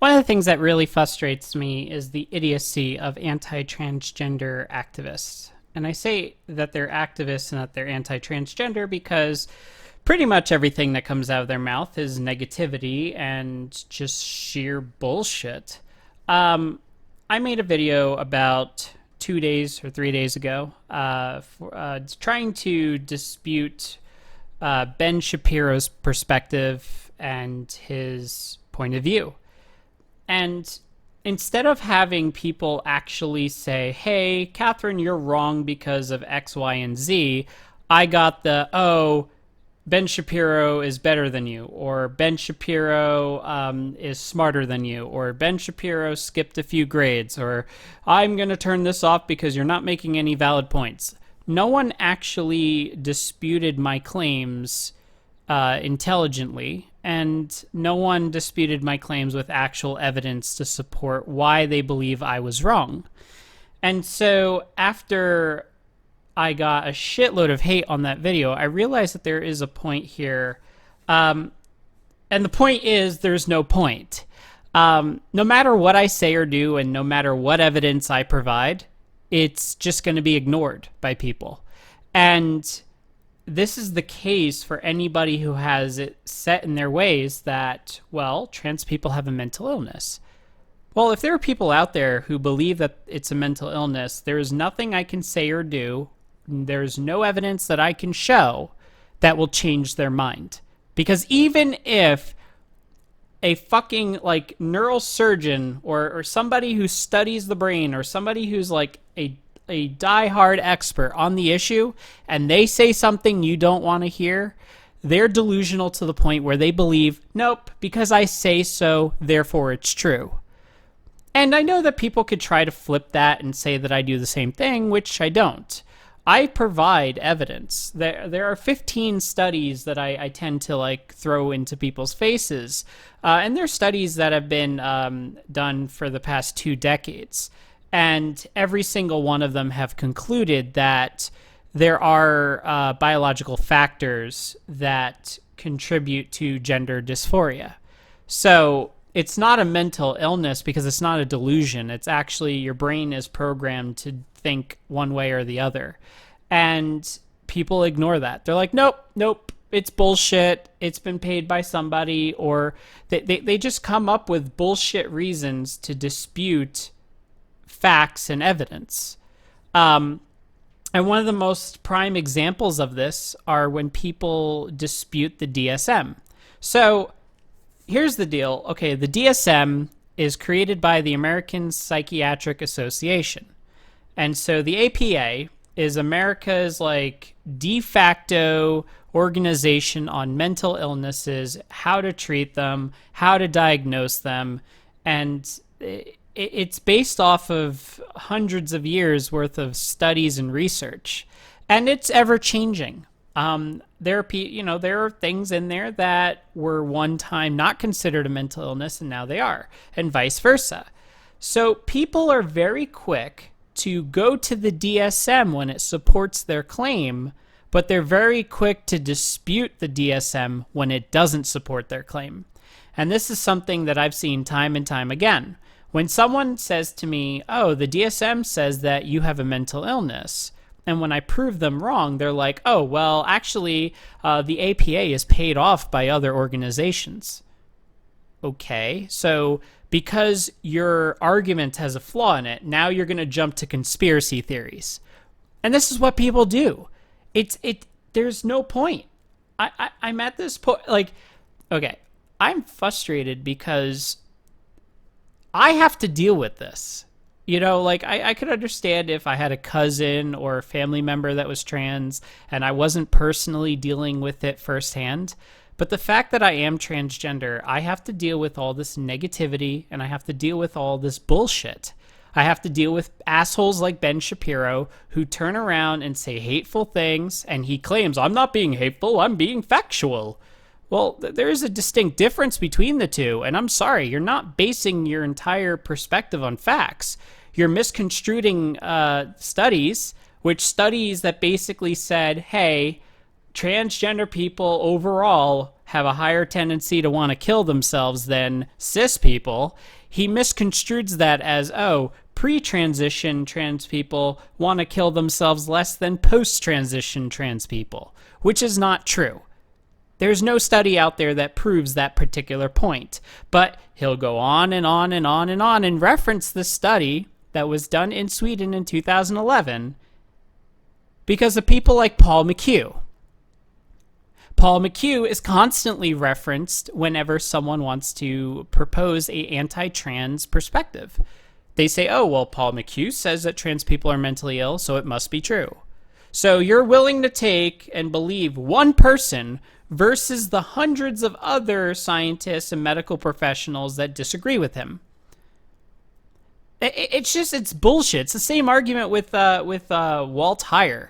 One of the things that really frustrates me is the idiocy of anti-transgender activists. And I say that they're activists and that they're anti-transgender because pretty much everything that comes out of their mouth is negativity and just sheer bullshit. I made a video about 2 days or 3 days ago trying to dispute Ben Shapiro's perspective and his point of view. And instead of having people actually say, hey, Catherine, you're wrong because of X, Y, and Z, I got the, oh, Ben Shapiro is better than you, or Ben Shapiro is smarter than you, or Ben Shapiro skipped a few grades, or I'm going to turn this off because you're not making any valid points. No one actually disputed my claims intelligently, and no one disputed my claims with actual evidence to support why they believe I was wrong. And so after I got a shitload of hate on that video, I realized that there is a point here. And the point is there's no point. No matter what I say or do, and no matter what evidence I provide, it's just going to be ignored by people. And this is the case for anybody who has it set in their ways that, well, trans people have a mental illness. Well, if there are people out there who believe that it's a mental illness, there is nothing I can say or do. There's no evidence that I can show that will change their mind. Because even if a fucking like neurosurgeon or somebody who studies the brain or somebody who's like a diehard expert on the issue and they say something you don't want to hear, they're delusional to the point where they believe, nope, because I say so, therefore it's true. And I know that people could try to flip that and say that I do the same thing, which I don't. I provide evidence. There are 15 studies that I tend to like throw into people's faces. And they're studies that have been done for the past 2 decades. And every single one of them have concluded that there are biological factors that contribute to gender dysphoria. So it's not a mental illness because it's not a delusion. It's actually your brain is programmed to think one way or the other. And people ignore that. They're like, nope, it's bullshit. It's been paid by somebody. Or they just come up with bullshit reasons to dispute facts and evidence. And one of the most prime examples of this are when people dispute the DSM. So here's the deal. Okay, the DSM is created by the American Psychiatric Association. And so the APA is America's like de facto organization on mental illnesses, how to treat them, how to diagnose them, and it's based off of hundreds of years worth of studies and research, and it's ever changing. There are things in there that were one time not considered a mental illness, and now they are, and vice versa. So people are very quick to go to the DSM when it supports their claim, but they're very quick to dispute the DSM when it doesn't support their claim. And this is something that I've seen time and time again. When someone says to me, oh, the DSM says that you have a mental illness, and when I prove them wrong, they're like, oh, well, actually, the APA is paid off by other organizations. Okay, so because your argument has a flaw in it, now you're going to jump to conspiracy theories. And this is what people do. There's no point. I'm at this point, like, okay, I'm frustrated because I have to deal with this. You know, like I could understand if I had a cousin or a family member that was trans and I wasn't personally dealing with it firsthand. But the fact that I am transgender, I have to deal with all this negativity and I have to deal with all this bullshit. I have to deal with assholes like Ben Shapiro who turn around and say hateful things, and he claims, I'm not being hateful, I'm being factual. Well, there is a distinct difference between the two, and I'm sorry, you're not basing your entire perspective on facts. You're misconstruing studies that basically said, hey, transgender people overall have a higher tendency to want to kill themselves than cis people, he misconstrues that as, oh, pre-transition trans people want to kill themselves less than post-transition trans people, which is not true. There's no study out there that proves that particular point. But he'll go on and on and on and on and reference the study that was done in Sweden in 2011 because of people like Paul McHugh. Paul McHugh is constantly referenced whenever someone wants to propose a anti-trans perspective. They say, oh, well, Paul McHugh says that trans people are mentally ill, so it must be true. So you're willing to take and believe one person versus the hundreds of other scientists and medical professionals that disagree with him. It's bullshit. It's the same argument with Walt Heyer.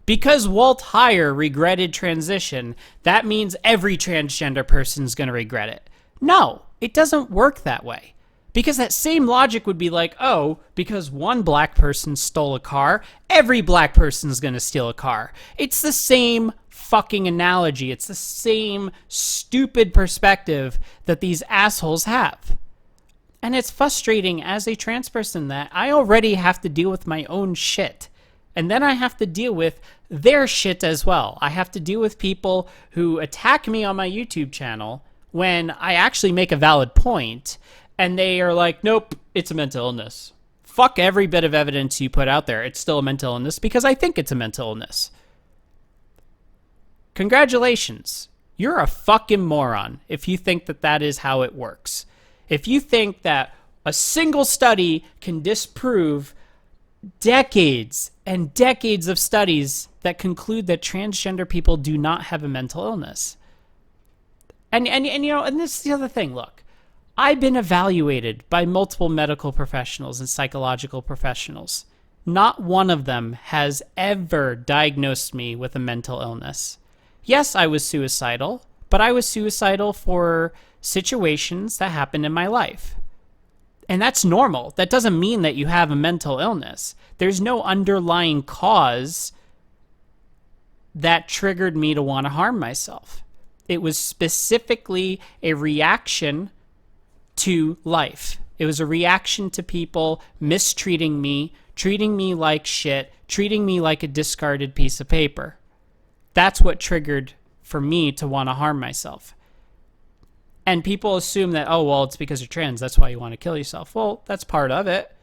Because Walt Heyer regretted transition, that means every transgender person's going to regret it. No, it doesn't work that way. Because that same logic would be like, oh, because one black person stole a car, every black person's going to steal a car. It's the same fucking analogy. It's the same stupid perspective that these assholes have. And it's frustrating as a trans person that I already have to deal with my own shit. And then I have to deal with their shit as well. I have to deal with people who attack me on my YouTube channel when I actually make a valid point, and they are like, nope, it's a mental illness. Fuck every bit of evidence you put out there. It's still a mental illness because I think it's a mental illness. Congratulations. You're a fucking moron if you think that that is how it works. If you think that a single study can disprove decades and decades of studies that conclude that transgender people do not have a mental illness. And you know, and this is the other thing, look. I've been evaluated by multiple medical professionals and psychological professionals. Not one of them has ever diagnosed me with a mental illness. Yes, I was suicidal, but I was suicidal for situations that happened in my life. And that's normal. That doesn't mean that you have a mental illness. There's no underlying cause that triggered me to want to harm myself. It was specifically a reaction to life. It was a reaction to people mistreating me, treating me like shit, treating me like a discarded piece of paper. That's what triggered for me to want to harm myself. And people assume that, oh, well, it's because you're trans, that's why you want to kill yourself. Well, that's part of it.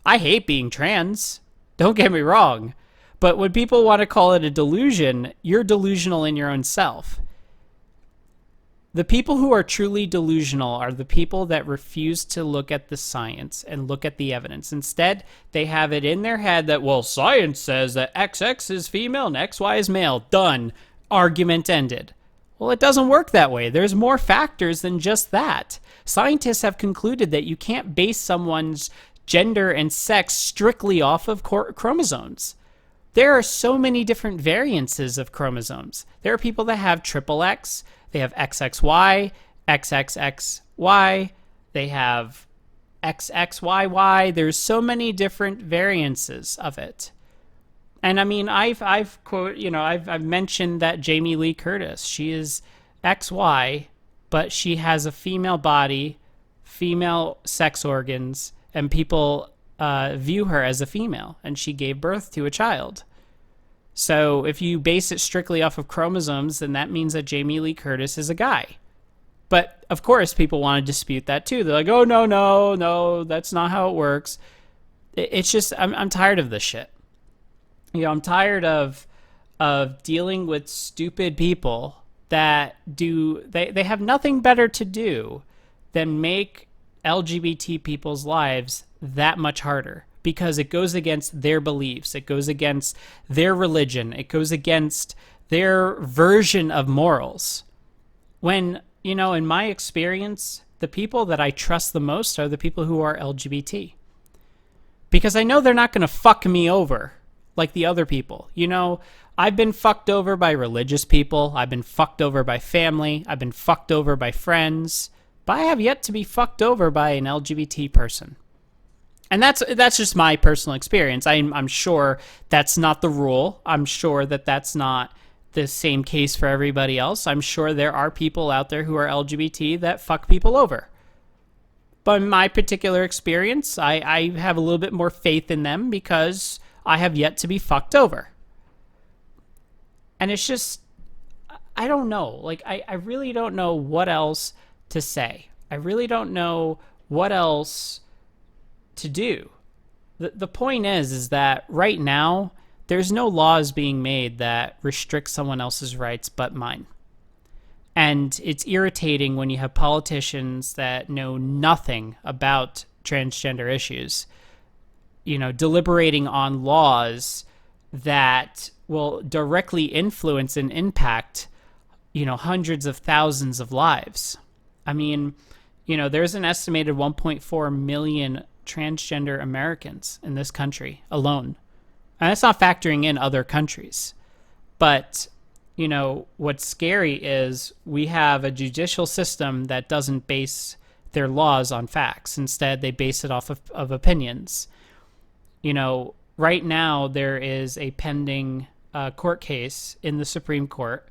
I hate being trans. Don't get me wrong. But when people want to call it a delusion, you're delusional in your own self. The people who are truly delusional are the people that refuse to look at the science and look at the evidence. Instead, they have it in their head that, well, science says that XX is female and XY is male. Done. Argument ended. Well, it doesn't work that way. There's more factors than just that. Scientists have concluded that you can't base someone's gender and sex strictly off of chromosomes. There are so many different variances of chromosomes. There are people that have triple X, they have XXY, XXXY, they have XXYY. There's so many different variances of it. And I mean, I've mentioned that Jamie Lee Curtis, she is XY, but she has a female body, female sex organs, and people view her as a female, and she gave birth to a child. So if you base it strictly off of chromosomes, then that means that Jamie Lee Curtis is a guy. But of course, people want to dispute that too. They're like, oh, no, that's not how it works. It's just, I'm tired of this shit. You know, I'm tired of dealing with stupid people that they have nothing better to do than make LGBT people's lives that much harder, because it goes against their beliefs, it goes against their religion, it goes against their version of morals. When, you know, in my experience, the people that I trust the most are the people who are LGBT. Because I know they're not going to fuck me over like the other people. You know, I've been fucked over by religious people, I've been fucked over by family, I've been fucked over by friends, but I have yet to be fucked over by an LGBT person. And that's just my personal experience. I'm sure that's not the rule. I'm sure that that's not the same case for everybody else. I'm sure there are people out there who are LGBT that fuck people over. But in my particular experience, I have a little bit more faith in them because I have yet to be fucked over. And it's just, I don't know. Like, I really don't know what else to say. I really don't know what else to do. The point is that right now, there's no laws being made that restrict someone else's rights but mine. And it's irritating when you have politicians that know nothing about transgender issues, deliberating on laws that will directly influence and impact, hundreds of thousands of lives. I mean, there's an estimated 1.4 million transgender Americans in this country alone. And that's not factoring in other countries. But, what's scary is we have a judicial system that doesn't base their laws on facts. Instead, they base it off of opinions. Right now there is a pending court case in the Supreme Court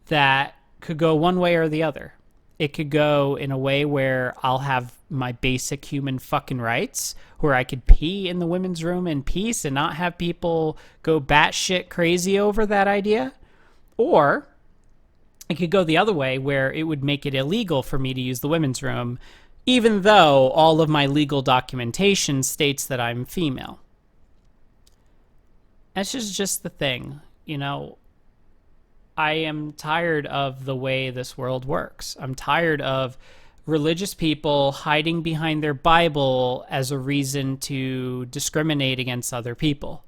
that could go one way or the other. It could go in a way where I'll have my basic human fucking rights, where I could pee in the women's room in peace and not have people go batshit crazy over that idea. Or it could go the other way where it would make it illegal for me to use the women's room, even though all of my legal documentation states that I'm female. That's just the thing, I am tired of the way this world works. I'm tired of religious people hiding behind their Bible as a reason to discriminate against other people.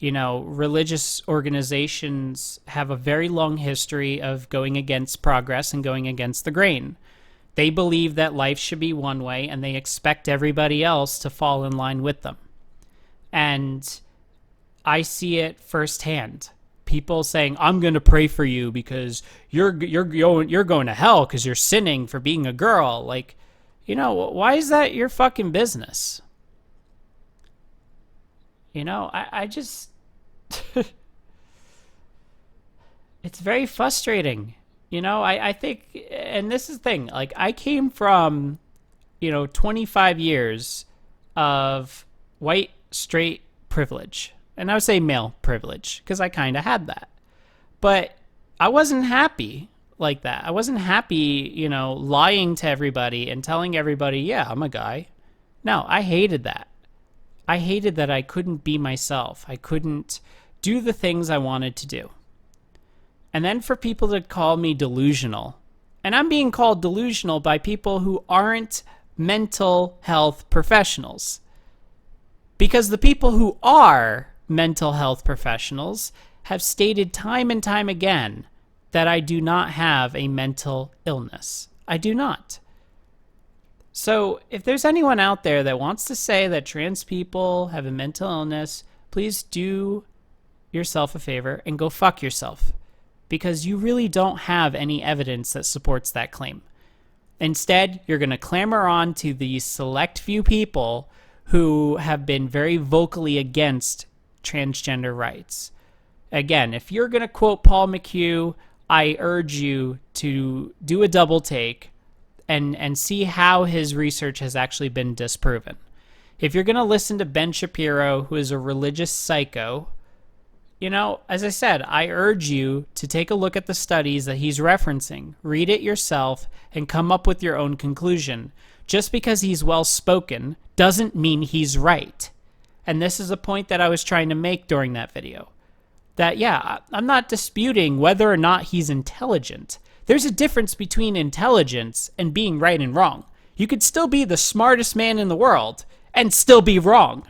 Religious organizations have a very long history of going against progress and going against the grain. They believe that life should be one way, and they expect everybody else to fall in line with them. And I see it firsthand. People saying, I'm going to pray for you because you're going to hell because you're sinning for being a girl. Like, why is that your fucking business? I just, it's very frustrating. I think, and this is the thing, like I came from, 25 years of white, straight privilege. And I would say male privilege because I kind of had that. But I wasn't happy like that. I wasn't happy, lying to everybody and telling everybody, yeah, I'm a guy. No, I hated that. I hated that I couldn't be myself. I couldn't do the things I wanted to do. And then for people to call me delusional. And I'm being called delusional by people who aren't mental health professionals. Because the people who are mental health professionals have stated time and time again that I do not have a mental illness. I do not. So if there's anyone out there that wants to say that trans people have a mental illness, please do yourself a favor and go fuck yourself, because you really don't have any evidence that supports that claim. Instead, you're going to clamor on to these select few people who have been very vocally against transgender rights. Again, if you're going to quote Paul McHugh, I urge you to do a double take and see how his research has actually been disproven. If you're going to listen to Ben Shapiro, who is a religious psycho, as I said, I urge you to take a look at the studies that he's referencing, read it yourself, and come up with your own conclusion. Just because he's well-spoken doesn't mean he's right. And this is a point that I was trying to make during that video. That, yeah, I'm not disputing whether or not he's intelligent. There's a difference between intelligence and being right and wrong. You could still be the smartest man in the world and still be wrong.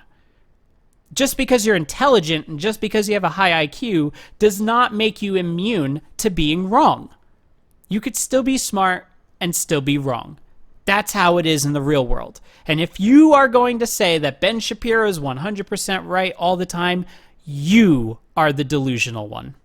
Just because you're intelligent and just because you have a high IQ does not make you immune to being wrong. You could still be smart and still be wrong. That's how it is in the real world. And if you are going to say that Ben Shapiro is 100% right all the time, you are the delusional one.